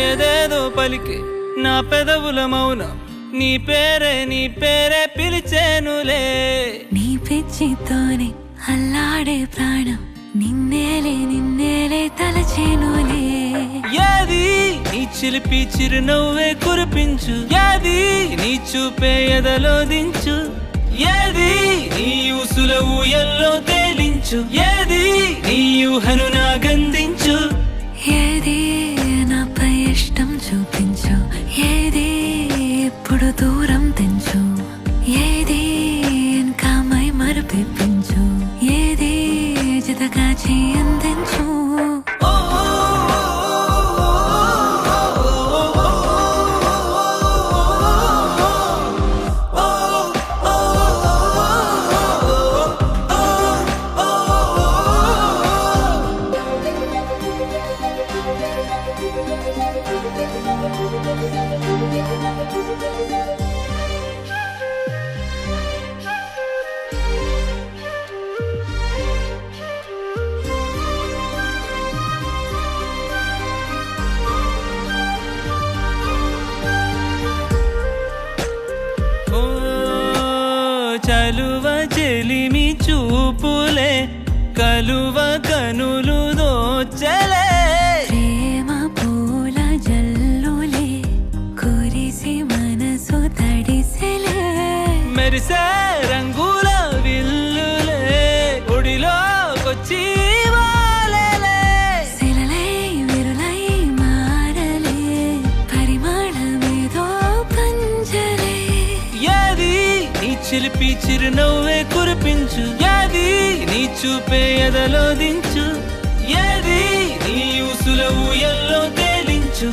ఏదేదో పలికే నా పెదవుల మౌనం నీ పేరే పిలిచేనులే. నీ పిచ్చితోనే అల్లాడే ప్రాణం నిన్నేలే తలచేనులే. ఏది నీ చిలిపి చిరునవ్వే కురిపించు, ఏది నీ చూపే ఎదలో దించు, ఏది నీ ఊసుల ఊయల్లో తేలించు, ఏది నీ ఊహను నాగందించు. ఏది నాపై ఇష్టం చూపించు, ఏది ఇప్పుడు దూరం తెంచు, ఏది ఇంకా మై మరుపించు, ఏది జతగా అందించు. చలువ చెలిమి చూపులే కలువ కనులు దోచలే. ప్రేమ పూల జల్లులే కురిసి మనసు తడిసెలే. మెరిసే రంగుల విల్లులే ఒడిలోకొచ్చి వాలెలే. శిలలై విరులై మారలే పరిమాణమేదో పంజలే. ఏది నీ చిలిపి చిరునవ్వే కురిపించు, ఏది నీ చూపే ఎదలో దించు, ఏది నీ ఊసుల ఊయల్లో తేలించు.